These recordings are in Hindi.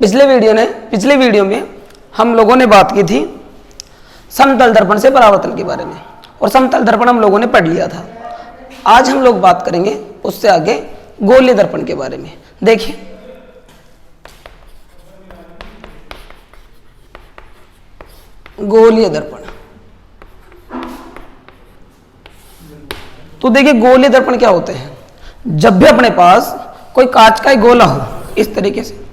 पिछले वीडियो में हम लोगों ने बात की थी समतल दर्पण से परावर्तन के बारे में, और समतल दर्पण हम लोगों ने पढ़ लिया था। आज हम लोग बात करेंगे उससे आगे गोलीय दर्पण के बारे में। देखिए, गोलीय दर्पण, तो देखिए गोलीय दर्पण क्या होते हैं। जब भी अपने पास कोई कांच का गोला हो इस तरीके से,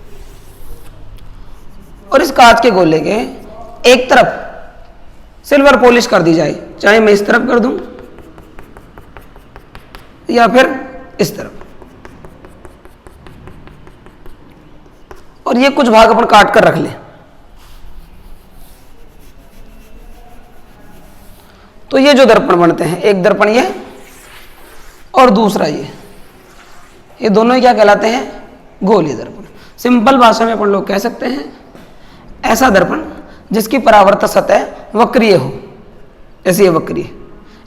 और इस कांच के गोले के एक तरफ सिल्वर पॉलिश कर दी जाए, चाहे मैं इस तरफ कर दूं या फिर इस तरफ, और ये कुछ भाग अपन काट कर रख लें, तो ये जो दर्पण बनते हैं, एक दर्पण ये और दूसरा ये दोनों ही क्या कहलाते हैं? गोलीय दर्पण। सिंपल भाषा में अपन लोग कह सकते हैं ऐसा दर्पण जिसकी परावर्तक सतह वक्रीय हो। जैसे ये वक्रीय,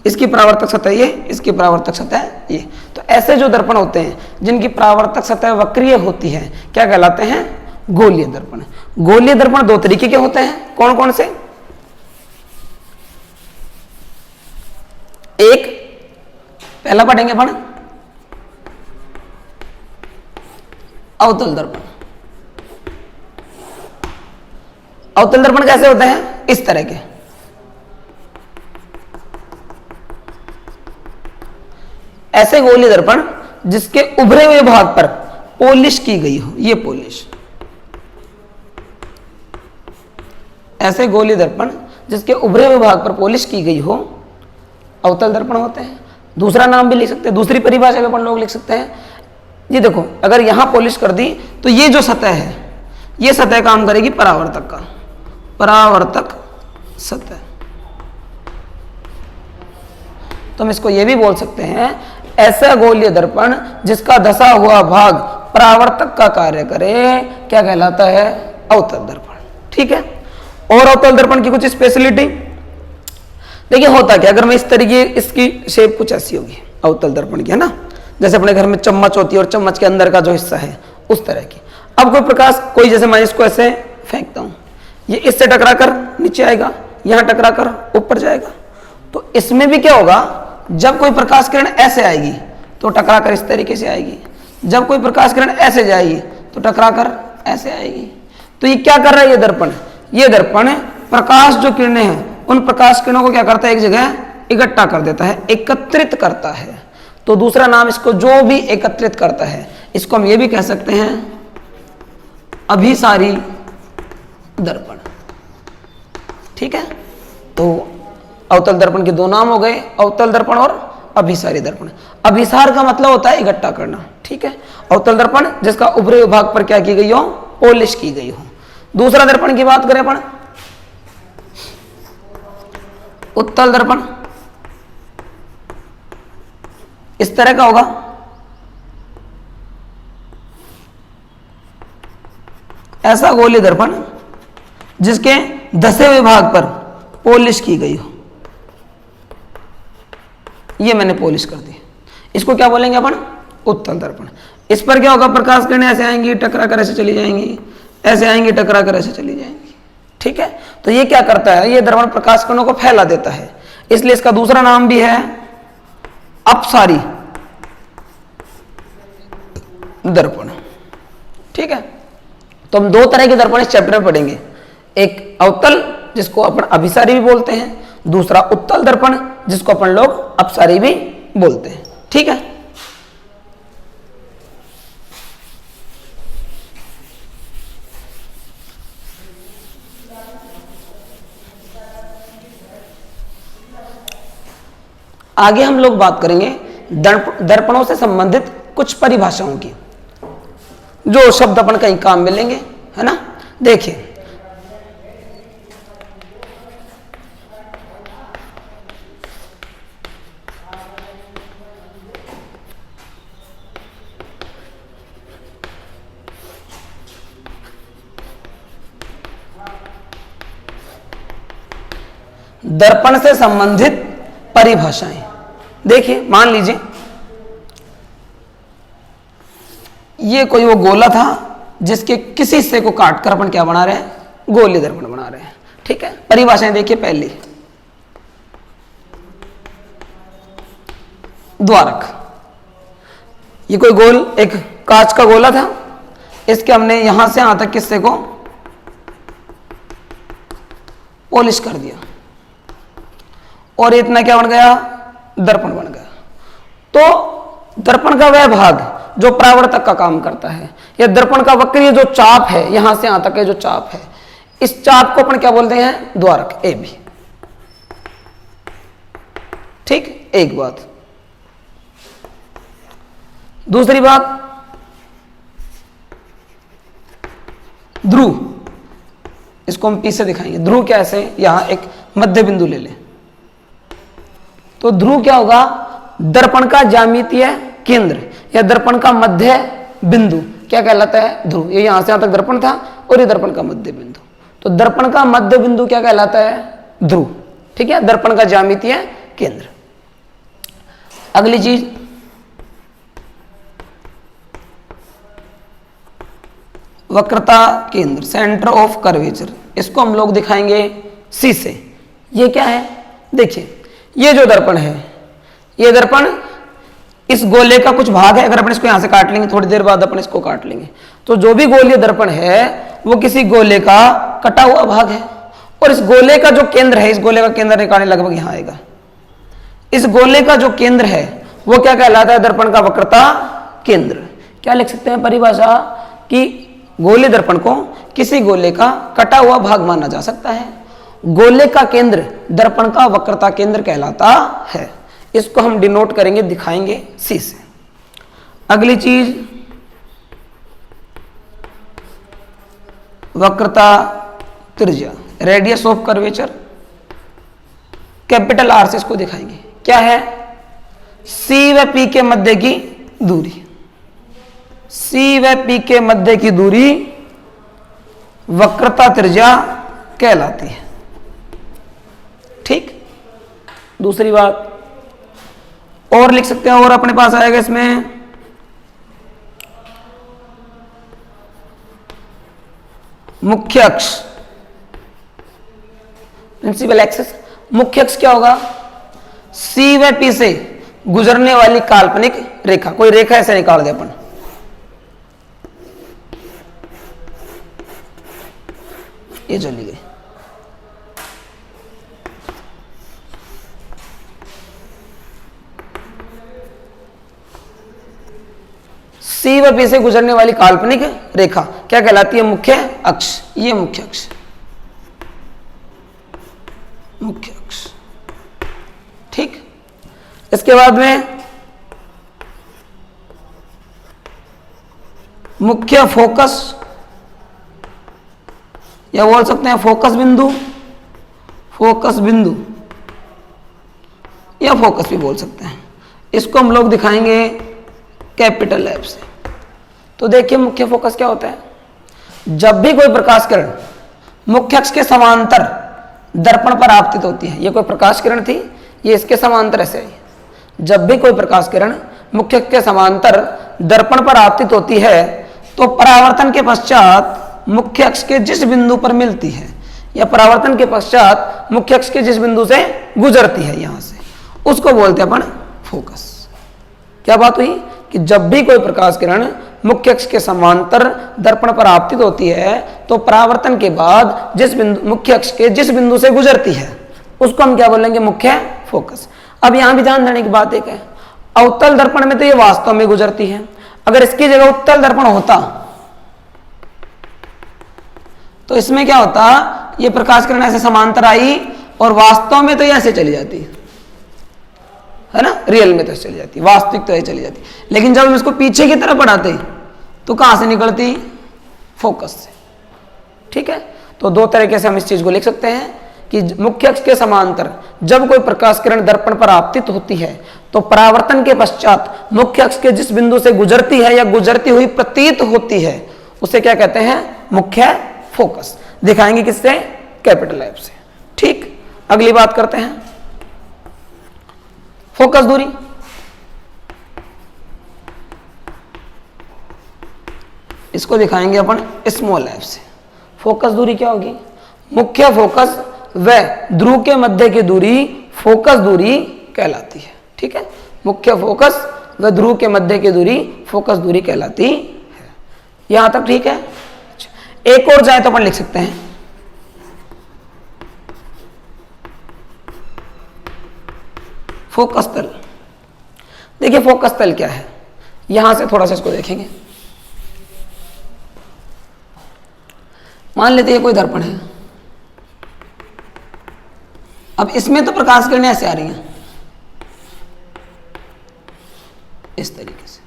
इसकी परावर्तक सतह ये, इसकी परावर्तक सतह ये। तो ऐसे जो दर्पण होते हैं जिनकी परावर्तक सतह वक्रीय होती है क्या कहलाते हैं? गोलीय दर्पण। गोलीय दर्पण दो तरीके के होते हैं। कौन कौन से? एक पहला पढ़ेंगे अपन अवतल दर्पण। अवतल दर्पण कैसे होते हैं? इस तरह के। ऐसे गोलीय दर्पण जिसके उभरे हुए भाग पर पॉलिश की गई हो, ये पॉलिश। ऐसे गोलीय दर्पण जिसके उभरे हुए भाग पर पॉलिश की गई हो अवतल दर्पण होते हैं। दूसरा नाम भी लिख सकते हैं, दूसरी परिभाषा भी अपन लोग लिख सकते हैं। ये देखो, अगर यहां पॉलिश कर दी तो ये जो सतह है, ये सतह काम करेगी परावर्तक का, परावर्तक सतह। तो हम इसको ये भी बोल सकते हैं ऐसा गोलीय दर्पण जिसका धसा हुआ भाग परावर्तक का कार्य करे क्या कहलाता है? अवतल दर्पण। ठीक है। और अवतल दर्पण की कुछ स्पेशलिटी देखिए, होता क्या, अगर मैं इस तरीके, इसकी शेप कुछ ऐसी होगी अवतल दर्पण की, है ना, जैसे अपने घर में चम्मच होती है और चम्मच के अंदर का जो हिस्सा है उस तरह की। अब कोई प्रकाश, कोई जैसे मैं इसको ऐसे फेंकता हूं, ये इससे टकरा कर नीचे आएगा, यहां टकरा कर ऊपर जाएगा। तो इसमें भी क्या होगा, जब कोई प्रकाश किरण ऐसे आएगी तो टकरा कर इस तरीके से आएगी, जब कोई प्रकाश किरण ऐसे जाएगी तो टकरा कर ऐसे आएगी। तो ये क्या कर रहा है? ये दर्पण, ये दर्पण प्रकाश जो किरणें हैं उन प्रकाश किरणों को क्या करता है? एक जगह इकट्ठा कर देता है, एकत्रित करता है। तो दूसरा नाम इसको, जो भी एकत्रित करता है, इसको हम ये भी कह सकते हैं अभिसारी दर्पण। ठीक है। तो अवतल दर्पण के दो नाम हो गए, अवतल दर्पण और अभिसारी दर्पण। अभिसार का मतलब होता है इकट्ठा करना। ठीक है। अवतल दर्पण जिसका उभरे विभाग पर क्या की गई हो? पॉलिश की गई हो। दूसरा दर्पण की बात करें अपन, उत्तल दर्पण। इस तरह का होगा, ऐसा गोलीय दर्पण जिसके धसे हुए भाग पर पॉलिश की गई हो। ये मैंने पॉलिश कर दी, इसको क्या बोलेंगे अपन? उत्तल दर्पण। इस पर क्या होगा? प्रकाश किरणें ऐसे आएंगी, टकरा कर ऐसे चली जाएंगी, ऐसे आएंगी, टकरा कर ऐसे चली जाएंगी। ठीक है। तो ये क्या करता है? ये दर्पण प्रकाश किरणों को फैला देता है, इसलिए इसका दूसरा नाम भी है अपसारी दर्पण। ठीक है। तो हम दो तरह के दर्पण इस चैप्टर में पढ़ेंगे, एक अवतल जिसको अपन अभिसारी भी बोलते हैं, दूसरा उत्तल दर्पण जिसको अपन लोग अपसारी भी बोलते हैं। ठीक है। आगे हम लोग बात करेंगे दर्पणों से संबंधित कुछ परिभाषाओं की, जो शब्द अपन कहीं काम मिलेंगे, है ना। देखिए, दर्पण से संबंधित परिभाषाएं। देखिए, मान लीजिए ये कोई वो गोला था जिसके किसी हिस्से को काटकर अपन क्या बना रहे हैं, गोलीय दर्पण बना रहे हैं। ठीक है, परिभाषाएं देखिए। पहली, द्वारक, ये कोई गोल एक कांच का गोला था, इसके हमने यहां से यहां तक किस्से को पॉलिश कर दिया और इतना क्या बन गया, दर्पण बन गया। तो दर्पण का वह भाग जो परावर्तक का काम करता है, या दर्पण का वक्रीय जो चाप है, यहां से यहां तक के जो चाप है, इस चाप को अपन क्या बोलते हैं, द्वारक, ए बी। ठीक, एक बात। दूसरी बात, ध्रुव, इसको हम पी से दिखाएंगे। ध्रुव क्या, ऐसे यहां एक मध्य बिंदु ले लें तो ध्रुव क्या होगा, दर्पण का ज्यामितीय केंद्र या दर्पण का मध्य बिंदु क्या कहलाता है, ध्रुव। ये यहां से यहां तक दर्पण था और ये दर्पण का मध्य बिंदु, तो दर्पण का मध्य बिंदु क्या कहलाता है, ध्रुव। ठीक है, दर्पण का ज्यामितीय केंद्र। अगली चीज, वक्रता केंद्र, सेंटर ऑफ कर्वेचर, इसको हम लोग दिखाएंगे सी से। ये क्या है, देखिए ये जो दर्पण है, ये दर्पण इस गोले का कुछ भाग है। अगर अपन इसको यहां से काट लेंगे, थोड़ी देर बाद अपन इसको काट लेंगे, तो जो भी गोलीय दर्पण है वो किसी गोले का कटा हुआ भाग है। और इस गोले का जो केंद्र है, इस गोले का केंद्र निकालने लगभग यहां आएगा। इस गोले का जो केंद्र है वो क्या कहलाता है, दर्पण का वक्रता केंद्र। क्या लिख सकते हैं परिभाषा, कि गोलीय दर्पण को किसी गोले का कटा हुआ भाग माना जा सकता है। गोले का केंद्र दर्पण का वक्रता केंद्र कहलाता है। इसको हम डिनोट करेंगे, दिखाएंगे सी से। अगली चीज, वक्रता त्रिज्या, radius of curvature, capital R से इसको दिखाएंगे। क्या है, सी व पी के मध्य की दूरी, सी व पी के मध्य की दूरी वक्रता त्रिज्या कहलाती है। ठीक, दूसरी बात और लिख सकते हैं, और अपने पास आएगा इसमें मुख्य अक्ष, प्रिंसिपल एक्सिस। मुख्य अक्ष क्या होगा, सी व पी से गुजरने वाली काल्पनिक रेखा। कोई रेखा ऐसे निकाल दे अपन, ये चली गई, सी व पी से गुजरने वाली काल्पनिक रेखा क्या कहलाती है, मुख्य अक्ष। ये मुख्य अक्ष, मुख्य अक्ष। ठीक, इसके बाद में मुख्य फोकस, या बोल सकते हैं फोकस बिंदु, फोकस बिंदु या फोकस भी बोल सकते हैं। इसको हम लोग दिखाएंगे कैपिटल एफ से। तो देखिए मुख्य फोकस क्या होता है, जब भी कोई प्रकाश किरण मुख्य अक्ष के समांतर दर्पण पर आपतित होती है, ये कोई प्रकाश किरण थी, ये इसके समांतर ऐसे आई। जब भी कोई प्रकाश किरण मुख्य अक्ष के समांतर दर्पण पर आपतित होती है तो परावर्तन के पश्चात मुख्य अक्ष के जिस बिंदु पर मिलती है, या परावर्तन के पश्चात मुख्य अक्ष के जिस बिंदु से गुजरती है यहां से, उसको बोलते हैं अपन फोकस। क्या बात हुई कि जब भी कोई प्रकाश किरण मुख्य अक्ष के समांतर दर्पण पर आपतित होती है तो परावर्तन के बाद जिस बिंदु, मुख्य अक्ष के जिस बिंदु से गुजरती है, उसको हम क्या बोलेंगे, मुख्य फोकस। अब यहां भी ध्यान देने की बात एक है, अवतल दर्पण में तो ये वास्तव में गुजरती है। अगर इसकी जगह उत्तल दर्पण होता तो इसमें क्या होता, ये प्रकाश किरण ऐसे समांतर आई और वास्तव में तो ये ऐसे चली जाती है ना, रियल में तो चली जाती, वास्तविक तो ये चली जाती। लेकिन जब हम इसको पीछे की तरफ बढ़ाते तो कहां से निकलती, फोकस से। ठीक है, तो दो तरीके से हम इस चीज को लिख सकते हैं कि मुख्य अक्ष के समांतर जब कोई प्रकाश किरण दर्पण पर आपतित होती है तो परावर्तन के पश्चात मुख्य अक्ष के जिस बिंदु से गुजरती है या गुजरती हुई प्रतीत होती है उसे क्या कहते हैं, मुख्य फोकस। दिखाएंगे किससे, कैपिटल एफ से। ठीक, अगली बात करते हैं, फोकस दूरी। इसको दिखाएंगे अपन स्मॉल f से। फोकस दूरी क्या होगी? मुख्य फोकस व ध्रुव के मध्य की दूरी फोकस दूरी कहलाती है। ठीक है, मुख्य फोकस व ध्रुव के मध्य की दूरी फोकस दूरी कहलाती है। यहां तक ठीक है। एक और जाए तो अपन लिख सकते हैं फोकस तल। देखिए फोकस तल क्या है, यहां से थोड़ा सा इसको देखेंगे। मान लेते हैं कोई दर्पण है, अब इसमें तो प्रकाश किरणें ऐसे आ रही हैं इस तरीके से,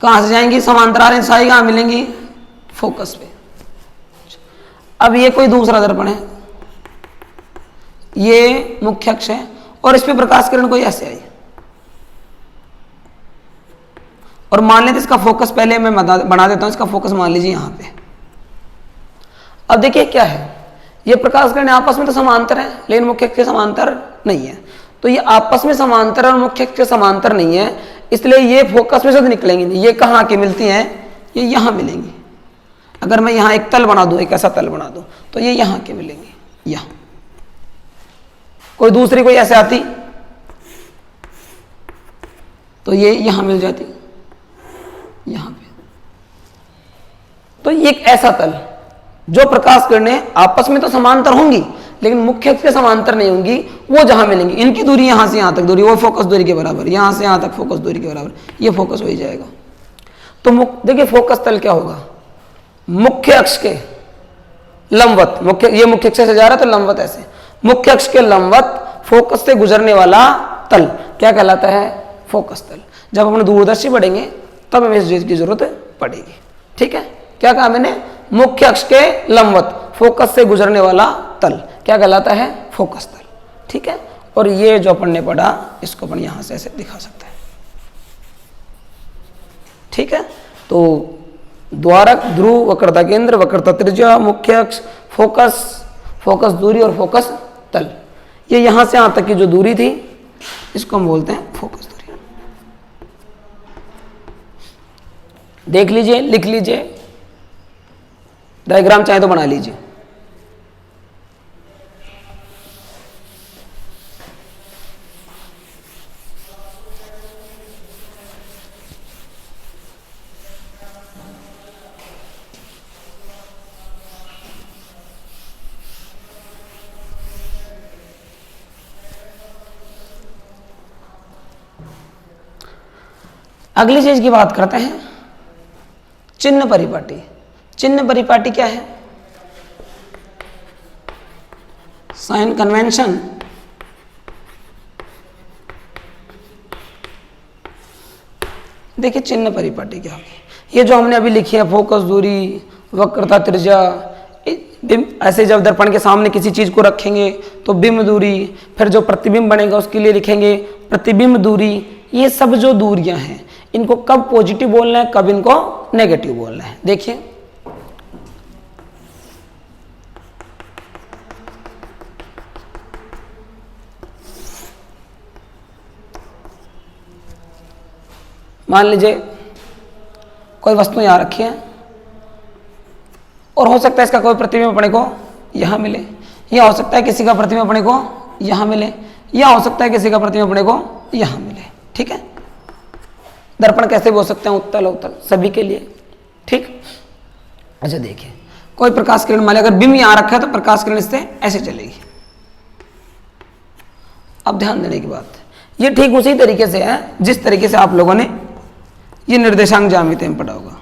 कहां से जाएंगी? समांतर साई कहां मिलेंगी? फोकस पे। अब ये कोई दूसरा दर्पण है, ये मुख्य अक्ष है और इस पे प्रकाश किरण कोई ऐसे आई, और मान लेते इसका फोकस पहले मैं बना देता हूं, इसका फोकस मान लीजिए यहां पे। अब देखिए क्या है, ये प्रकाश किरण आपस में तो समांतर है लेकिन मुख्य अक्ष के समांतर नहीं है। तो ये आपस में समांतर और मुख्य अक्ष के समांतर नहीं है, इसलिए ये फोकस में से तो निकलेंगी नहीं। ये कहाँ की मिलती हैं? ये यहां मिलेंगी। अगर मैं यहां एक तल बना दूं, एक ऐसा तल बना दूं, तो ये यहां के मिलेंगी। यहां कोई दूसरी कोई ऐसे आती तो ये यहां मिल जाती, यहां पे। तो ये एक ऐसा तल जो प्रकाश किरणें आपस में तो समांतर होंगी लेकिन मुख्य अक्ष के समांतर नहीं होंगी, वो जहां मिलेंगी, इनकी दूरी यहां से यहां तक दूरी, वो फोकस दूरी के बराबर, यहां से यहां तक फोकस दूरी के बराबर, ये फोकस हो ही जाएगा। तो देखिए फोकस तल क्या होगा? मुख्य अक्ष के लंबवत, ये मुख्य अक्ष से जा रहा है तो लंबवत ऐसे, मुख्य अक्ष के लंबवत फोकस से गुजरने वाला तल क्या कहलाता है? फोकस तल। जब हम दूरदर्शी बढ़ेंगे तब हमें इस चीज की जरूरत पड़ेगी। ठीक है, क्या कहा मैंने? मुख्य अक्ष के लंबवत फोकस से गुजरने वाला तल क्या कहलाता है? फोकस तल। ठीक है, और ये जो अपन ने पढ़ा इसको अपन यहां से ऐसे दिखा सकते हैं। ठीक है, तो द्वारक, ध्रुव, वक्रता केंद्र, वक्रता त्रिज्या, मुख्य अक्ष, फोकस, फोकस दूरी और फोकस तल, ये यहां से यहां तक की जो दूरी थी इसको हम बोलते हैं फोकस दूरी। देख लीजिए, लिख लीजिए, डायग्राम चाहे तो बना लीजिए। अगली चीज की बात करते हैं चिन्ह परिपाटी। चिन्ह परिपाटी क्या है? साइन कन्वेंशन देखिए चिन्ह परिपाटी क्या होगी? ये जो हमने अभी लिखी है फोकस दूरी, वक्रता त्रिज्या, ऐसे जब दर्पण के सामने किसी चीज को रखेंगे तो बिंब दूरी, फिर जो प्रतिबिंब बनेगा उसके लिए लिखेंगे प्रतिबिंब दूरी। ये सब जो दूरियां हैं इनको कब पॉजिटिव बोलना है, कब इनको नेगेटिव बोलना है। देखिए मान लीजिए कोई वस्तु यहां रखी है और हो सकता है इसका कोई प्रतिबिंब अपने को यहां मिले, या हो सकता है किसी का प्रतिबिंब अपने को यहां मिले, या हो सकता है किसी का प्रतिबिंब अपने को यहां मिले। ठीक है, दर्पण कैसे बोल सकते हैं? उत्तल अवतल सभी के लिए। ठीक, अच्छा देखिए कोई प्रकाश किरण मान अगर बिंब यहां रखा है तो प्रकाश किरण इससे ऐसे चलेगी। अब ध्यान देने की बात, ये ठीक उसी तरीके से है जिस तरीके से आप लोगों ने ये निर्देशांक ज्यामिति में पढ़ा होगा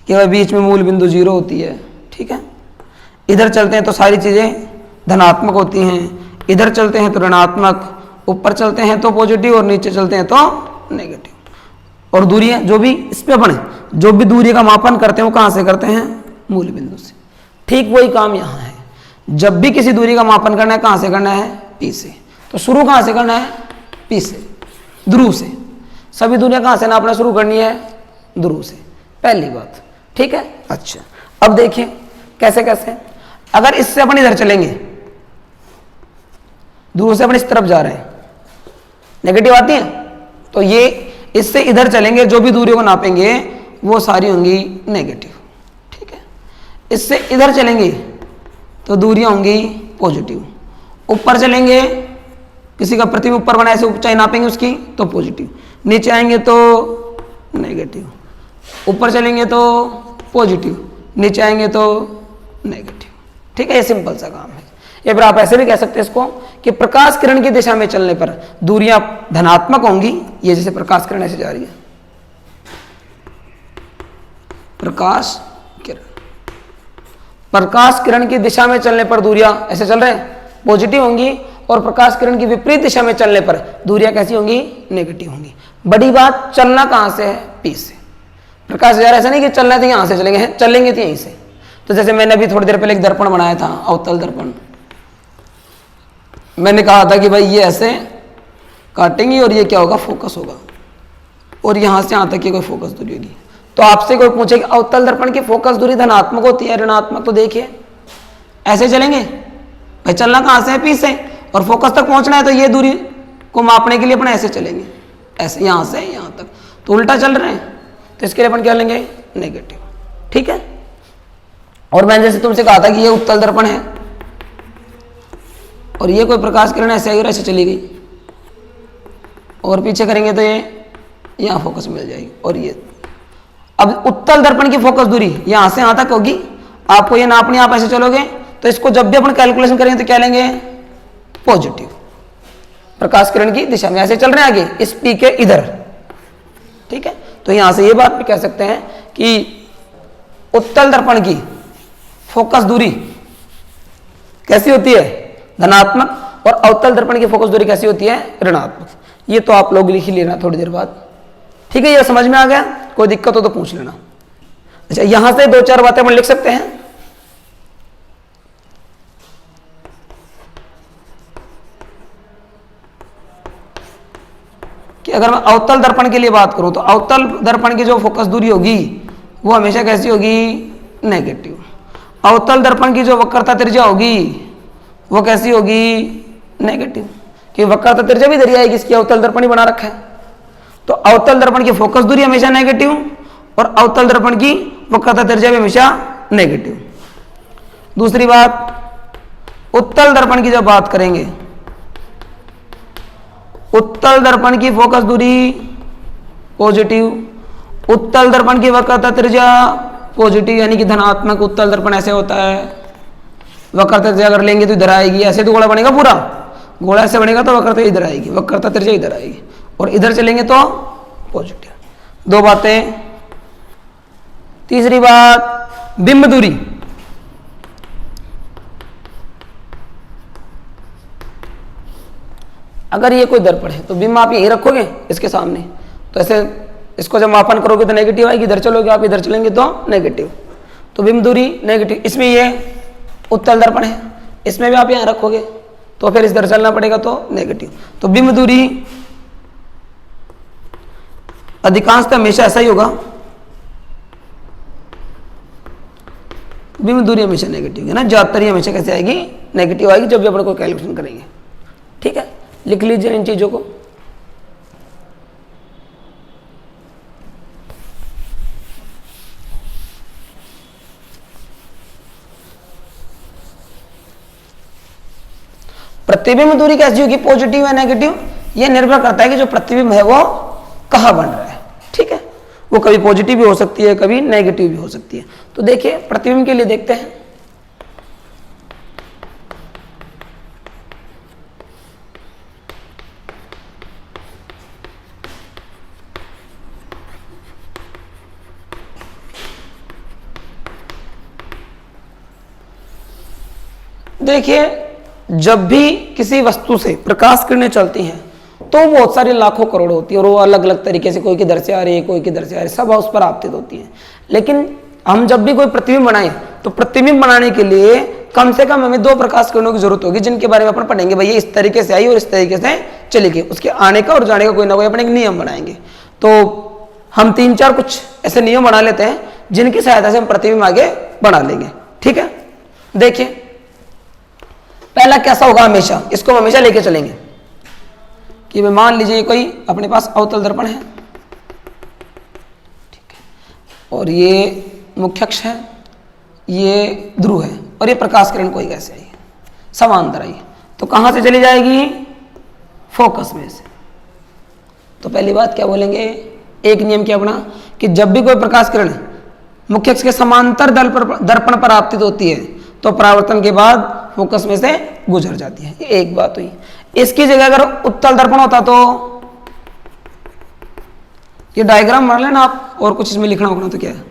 कि वह बीच में मूल बिंदु 0 होती है। ठीक है, इधर चलते हैं तो सारी चीजें धनात्मक होती हैं, इधर चलते हैं तो ऋणात्मक, ऊपर चलते हैं तो पॉजिटिव और नीचे चलते हैं तो नेगेटिव। और दूरियां जो भी इस पे अपन जो भी दूरी का मापन करते हैं वो कहां से करते हैं? मूल बिंदु से। ठीक वही काम यहां है, जब भी किसी दूरी का मापन करना है कहां से करना है? P से। तो शुरू कहां से करना है? P से, ध्रुव से। सभी दूरियां कहां से नापना शुरू करनी है? ध्रुव से, पहली बात। ठीक है, अच्छा अब देखिए कैसे कैसे। अगर इससे अपन इधर चलेंगे, ध्रुव से अपन इस तरफ जा रहे हैं, नेगेटिव आती है, तो ये इससे इधर चलेंगे, जो भी दूरी को नापेंगे वो सारी होंगी नेगेटिव। ठीक है, इससे इधर चलेंगे तो दूरियां होंगी पॉजिटिव। ऊपर चलेंगे, किसी का प्रतिबिंब ऊपर बना ऐसे ऊंचाई नापेंगे उसकी तो पॉजिटिव, नीचे आएंगे तो नेगेटिव, ऊपर चलेंगे तो पॉजिटिव, नीचे आएंगे तो नेगेटिव। ठीक है, ये सिंपल सा काम है। या फिर आप ऐसे भी कह सकते हैं इसको कि प्रकाश किरण की दिशा में चलने पर दूरियां धनात्मक होंगी। ये जैसे प्रकाश किरण ऐसे जा रही है, प्रकाश किरण की दिशा में चलने पर दूरियां ऐसे चल रहे हैं पॉजिटिव होंगी, और प्रकाश किरण की विपरीत दिशा में चलने पर दूरियां कैसी होंगी, नेगेटिव होंगी। बड़ी बात, चलना कहां से है, पी से। प्रकाश जा रहा है, ऐसा नहीं कि चलना है तो यहां से चलेंगे, चलेंगे तो यहीं से। तो जैसे मैंने अभी थोड़ी देर पहले एक दर्पण बनाया था, अवतल दर्पण। मैंने कहा था कि भाई ये ऐसे काटेंगे और ये क्या होगा, फोकस होगा, और यहां से यहां तक की कोई फोकस दूरी होगी। तो आपसे कोई पूछे कि अवतल दर्पण की फोकस दूरी धनात्मक होती है ऋणात्मक, तो देखिए ऐसे चलेंगे भाई, चलना कहां से है, पी से, और फोकस तक पहुंचना है तो ये दूरी को मापने के लिए अपन ऐसे चलेंगे, ऐसे यहां से यहां तक, तो उल्टा चल रहे हैं, तो इसके लिए अपन क्या लेंगे, नेगेटिव। ठीक है, और मैंने जैसे तुमसे कहा था कि ये उत्तल दर्पण है और ये कोई प्रकाश किरण ऐसे आई और ऐसे चली गई, और पीछे करेंगे तो ये यहां फोकस मिल जाएगी। और ये अब उत्तल दर्पण की फोकस दूरी यहां से यहां तक होगी, आपको ये नापनी, आप ऐसे चलोगे तो इसको जब भी अपन कैलकुलेशन करेंगे तो क्या लेंगे, पॉजिटिव। प्रकाश किरण की दिशा में ऐसे चल रहे हैं आगे, इस पी के इधर। ठीक है, तो यहां से ये बात भी कह सकते हैं कि उत्तल दर्पण की फोकस दूरी कैसी होती है, धनात्मक, और अवतल दर्पण की फोकस दूरी कैसी होती है, ऋणात्मक। ये तो आप लोग लिख ही लेना थोड़ी देर बाद। ठीक है, ये समझ में आ गया, कोई दिक्कत हो तो पूछ लेना। अच्छा, यहां से दो चार बातें हम लिख सकते हैं। कि अगर मैं अवतल दर्पण के लिए बात करूं तो अवतल दर्पण की जो फोकस दूरी होगी वो हमेशा कैसी होगी, नेगेटिव। अवतल दर्पण की जो वक्रता त्रिज्या होगी वो कैसी होगी, नेगेटिव, कि वक्रता त्रिज्या भी इधर ही आएगी, इसकी अवतल दर्पण ही बना रखा है। तो अवतल दर्पण की फोकस दूरी हमेशा नेगेटिव, और अवतल दर्पण की वक्रता त्रिज्या भी हमेशा नेगेटिव। दूसरी बात, उत्तल दर्पण की जब बात करेंगे, उत्तल दर्पण की फोकस दूरी पॉजिटिव, उत्तल दर्पण की वक्रता त्रिज्या पॉजिटिव, यानी कि धनात्मक उत्तल दर्पण ऐसे होता है। वक्रता त्रिज्या अगर लेंगे तो इधर आएगी, ऐसे तो गोला बनेगा पूरा, गोला ऐसे बनेगा तो वक्रता इधर आएगी, वक्रता त्रिज्या इधर आएगी, और इधर चलेंगे तो पॉजिटिव। दो बातें। तीसरी बात, बिंब दूरी। अगर ये कोई दर्पण है तो बिंब आप यहीं रखोगे इसके सामने, तो ऐसे इसको जब मापन करोगे तो नेगेटिव आएगी, इधर चलोगे आप, इधर चलेंगे तो नेगेटिव, तो बिंब दूरी नेगेटिव। इसमें ये उत्तल दर्पण है, इसमें भी आप यहां रखोगे तो फिर इधर चलना पड़ेगा तो नेगेटिव। तो बिंब दूरी अधिकांशतः हमेशा ऐसा ही होगा, बिंब दूरी हमेशा नेगेटिव है ना, ज्यादातर ही हमेशा कैसे आएगी, नेगेटिव आएगी जब भी अपन को कैलकुलेशन करेंगे। ठीक है, लिख लीजिए इन चीजों को। प्रतिबिंब दूरी कैसी होगी, पॉजिटिव या नेगेटिव, यह निर्भर करता है कि जो प्रतिबिंब है वो कहां बन रहा है। ठीक है, वो कभी पॉजिटिव भी हो सकती है, कभी नेगेटिव भी हो सकती है। तो देखिए प्रतिबिंब के लिए देखते हैं। देखिए, जब भी किसी वस्तु से प्रकाश किरणें चलती हैं तो बहुत सारी लाखों करोड़ होती है, और वो अलग अलग तरीके से, कोई किधर से आ रही है, कोई किधर से आ रही है, सब उस पर आपतित होती है। लेकिन हम जब भी कोई प्रतिबिंब बनाएं तो प्रतिबिंब बनाने के लिए कम से कम हमें दो प्रकाश किरणों की जरूरत होगी, जिनके बारे में अपन पढ़ेंगे। भाई ये इस तरीके से आई और इस तरीके से चली गई, उसके आने का और जाने का कोई ना कोई अपन एक नियम बनाएंगे। तो हम तीन चार कुछ ऐसे नियम बना लेते हैं जिनकी सहायता से हम प्रतिबिंब आगे बढ़ा लेंगे। ठीक है, देखिए पहला कैसा होगा, हमेशा इसको हम हमेशा लेके चलेंगे कि मान लीजिए कोई अपने पास अवतल दर्पण है। ठीक है, और ये मुख्य अक्ष है, ये ध्रुव है, और ये प्रकाश किरण कोई कैसे आई, समांतर आई, तो कहाँ से चली जाएगी, फोकस में से। तो पहली बात क्या बोलेंगे, एक नियम क्या अपना कि जब भी कोई प्रकाश किरण मुख्य अक्ष के समांतर दर्पण पर आपतित होती है तो परावर्तन के बाद फोकस में से गुजर जाती है। ये एक बात हुई। इसकी जगह अगर उत्तल दर्पण होता तो ये डायग्राम बना लेना आप, और कुछ इसमें लिखना होगा तो क्या है,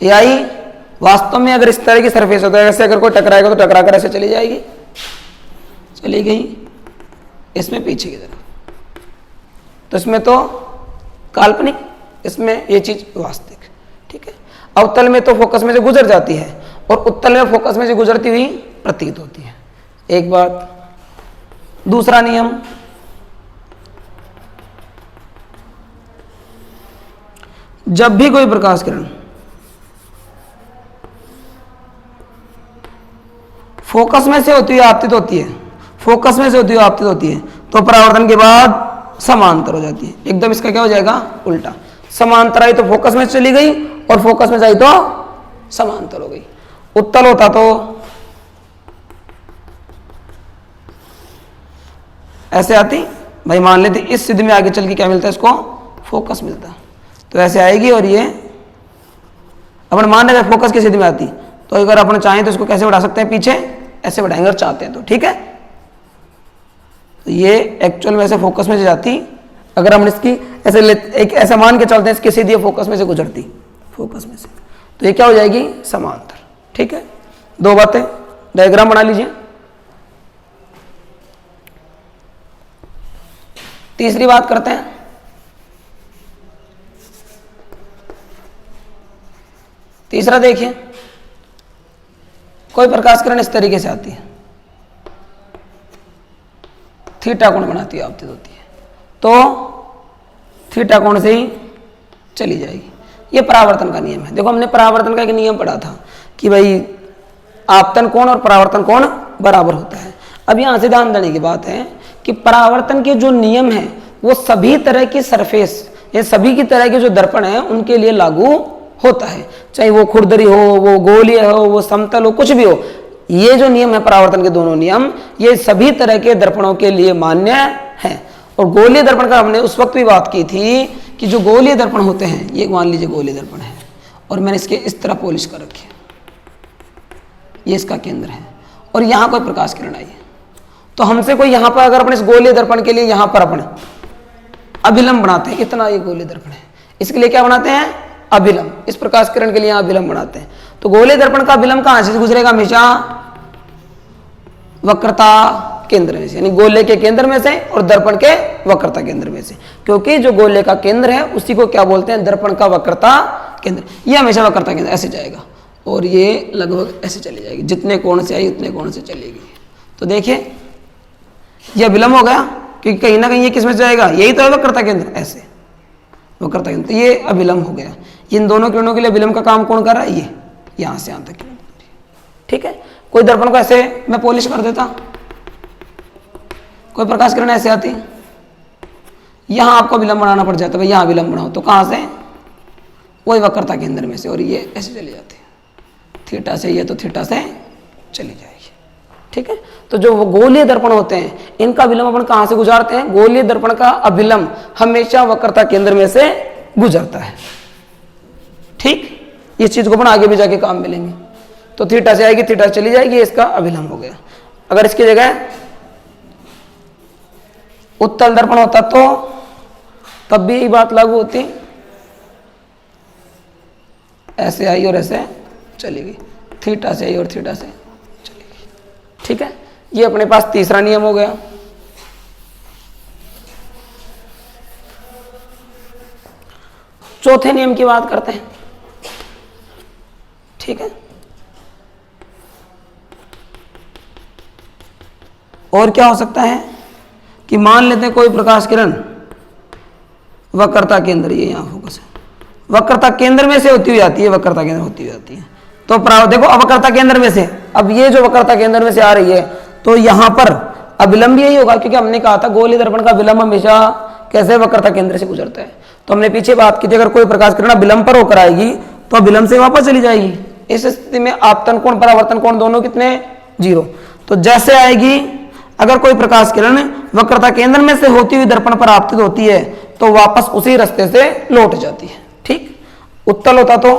ये आई वास्तव में अगर इस तरह की सरफेस होता है, ऐसे अगर कोई टकराएगा तो टकरा कर ऐसे चली जाएगी, चली गई इसमें पीछे की तरफ, तो इसमें तो काल्पनिक, इसमें ये चीज वास्तविक। ठीक है, अवतल में तो फोकस में से गुजर जाती है और उत्तल में फोकस में से गुजरती हुई प्रतीत होती है। एक बात। दूसरा नियम, जब भी कोई प्रकाश किरण फोकस में से होती हुई आपतित होती है, फोकस में से होती हुई आपतित होती है तो परावर्तन के बाद समांतर हो जाती है। एकदम इसका क्या हो जाएगा, उल्टा। समांतर आई तो फोकस में चली गई और फोकस में जाई तो समांतर हो गई। उत्तल होता तो ऐसे आती, भाई मान लेते इस स्थिति में आगे चल के क्या मिलता है, इसको फोकस मिलता है, तो ऐसे आएगी, और ये अपन मान लेते फोकस की स्थिति में आती, तो अगर अपन चाहें तो इसको कैसे बढ़ा सकते हैं, पीछे ऐसे बढ़ाएंगे और चाहते हैं तो। ठीक है, तो ये एक्चुअल में ऐसे फोकस में से जाती, अगर हम इसकी ऐसे एक ऐसा मान के चलते हैं इसकी सीधी फोकस में से गुजरती, फोकस में से, तो ये क्या हो जाएगी, समांतर। ठीक है, दो बातें, डायग्राम बना लीजिए। तीसरी बात करते हैं, तीसरा देखिए, कोई प्रकाश किरण इस तरीके से आती है, थीटा कोण बनाती है, आपतित होती है, तो थीटा कोण से ही चली जाएगी। ये परावर्तन का नियम है। देखो हमने परावर्तन का एक नियम पढ़ा था कि भाई आपतन कोण और परावर्तन कोण बराबर होता है। अब यहां से ध्यान देने की बात है कि परावर्तन के जो नियम है वो सभी तरह की सरफेस, ये सभी की तरह के जो दर्पण है उनके लिए लागू होता है, चाहे वो खुरदरी हो, वो गोलीय हो, वो समतल हो, कुछ भी हो। ये जो नियम है परावर्तन के दोनों नियम, ये सभी तरह के दर्पणों के लिए मान्य है। और गोलीय दर्पण का हमने उस वक्त भी बात की थी कि जो गोलीय दर्पण होते हैं, ये मान लीजिए गोलीय दर्पण है और मैंने इसके इस तरह पॉलिश कर रखी है, ये इसका केंद्र है और यहां कोई प्रकाश किरण आई है, तो हमसे कोई यहां पर अगर अपने इस गोलीय दर्पण के लिए यहां पर अपन अभिलंब बनाते हैं, इतना ये गोलीय दर्पण है, इसके लिए क्या बनाते हैं, अभिलंब। इस प्रकाश किरण के लिए यहां अभिलंब बनाते हैं, तो गोलीय दर्पण का अभिलंब कहां से गुजरेगा, हमेशा वक्रता केंद्र में से, यानी गोले के केंद्र में से और दर्पण के वक्रता केंद्र में से, क्योंकि जो गोले का केंद्र है उसी को क्या बोलते हैं, दर्पण का वक्रता केंद्र। ये हमेशा वक्रता केंद्र ऐसे जाएगा और ये लगभग ऐसे चली जाएगी, जितने कोण से आई उतने कोण से चलेगी। तो देखिए ये अभिलंब हो गया, क्योंकि कहीं ना कहीं ये किस में जाएगा, यही तो है वक्रता केंद्र, ऐसे वक्रता केंद्र, तो ये अभिलंब हो गया। इन दोनों किरणों के लिए अभिलंब का काम कौन कर रहा है, ये यहां से यहां तक। ठीक है, कोई दर्पण को ऐसे मैं पॉलिश कर देता, कोई प्रकाश किरण ऐसे आती, यहां आपको अभिलंब बनाना पड़ जाता है, भाई यहां अभिलंब बनाओ, तो कहां से, वही वक्रता केंद्र में से, और ये ऐसे चली जाती है, थीटा से, ये तो थीटा से चली जाएगी। ठीक है, तो जो गोलीय दर्पण होते हैं इनका अभिलंब अपन कहां से गुजारते हैं, गोलीय दर्पण का अभिलंब हमेशा वक्रता केंद्र में से गुजरता है। ठीक, इस चीज को अपन आगे भी जाके काम मिलेंगे। तो थीटा से आएगी, थीटा से चली जाएगी, इसका अभिलंब हो गया। अगर इसकी जगह उत्तल दर्पण होता तो तब भी यही बात लागू होती, ऐसे आई और ऐसे चली गई, थीटा से आई और थीटा से चली गई। ठीक है, ये अपने पास तीसरा नियम हो गया। चौथे नियम की बात करते हैं। ठीक है, और क्या हो सकता है कि मान लेते हैं कोई प्रकाश किरण वक्रता केंद्र, ये यहां फोकस है, वक्रता केंद्र में से होती हुई आती है, वक्रता केंद्र होती हुई आती है, तो देखो अवक्रता केंद्र में से, अब ये जो वक्रता केंद्र में से आ रही है तो यहां पर अभिलंब यही होगा, क्योंकि हमने कहा था गोलीय दर्पण का विलंब हमेशा कैसे वक्रता केंद्र से गुजरता है, तो तो हमने पीछे बात की थी, अगर कोई प्रकाश किरण विलंब पर होकर आएगी तो विलंब से वापस चली जाएगी। इस स्थिति में आपतन कोण परावर्तन कोण दोनों कितने, 0। तो जैसे आएगी, अगर कोई प्रकाश किरण वक्रता केंद्र में से होती हुई दर्पण पर आपतित होती है तो वापस उसी रास्ते से लौट जाती है। ठीक, उत्तल होता तो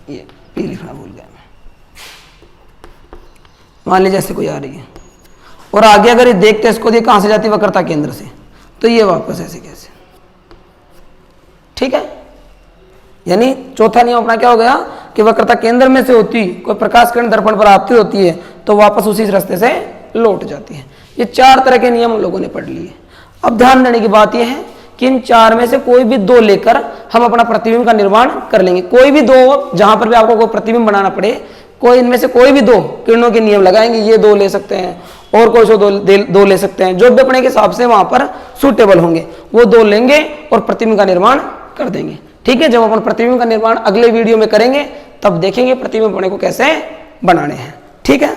ये पी लिखना भूल गया मैं। मान लीजिए ऐसे कोई आ रही है और आगे अगर ये देखते इसको, ये कहां से जाती है, वक्रता केंद्र से, तो ये वापस ऐसे कैसे। ठीक है, यानी चौथा नियम अपना क्या हो गया कि वक्रता केंद्र में से होती कोई प्रकाश किरण दर्पण पर आपतित होती है तो वापस उसी रास्ते से लौट जाती है। ये 4 तरह के नियम हम लोगों ने पढ़ लिए। अब ध्यान देने की बात यह है कि इन 4 में से कोई भी 2 लेकर हम अपना प्रतिबिंब का निर्माण कर लेंगे। कोई भी 2, जहां पर भी आपको कोई प्रतिबिंब बनाना पड़े, कोई इनमें से कोई भी 2 किरणों के नियम लगाएंगे। ये 2 ले सकते हैं और कोई सो 2 ले सकते हैं, जो भी अपने के हिसाब से वहां पर सुटेबल होंगे वो 2 लेंगे और प्रतिबिंब का निर्माण कर देंगे। ठीक है, जब अपन प्रतिबिंब का निर्माण अगले वीडियो में करेंगे तब देखेंगे प्रतिबिंब अपने को कैसे बनाने हैं। ठीक है।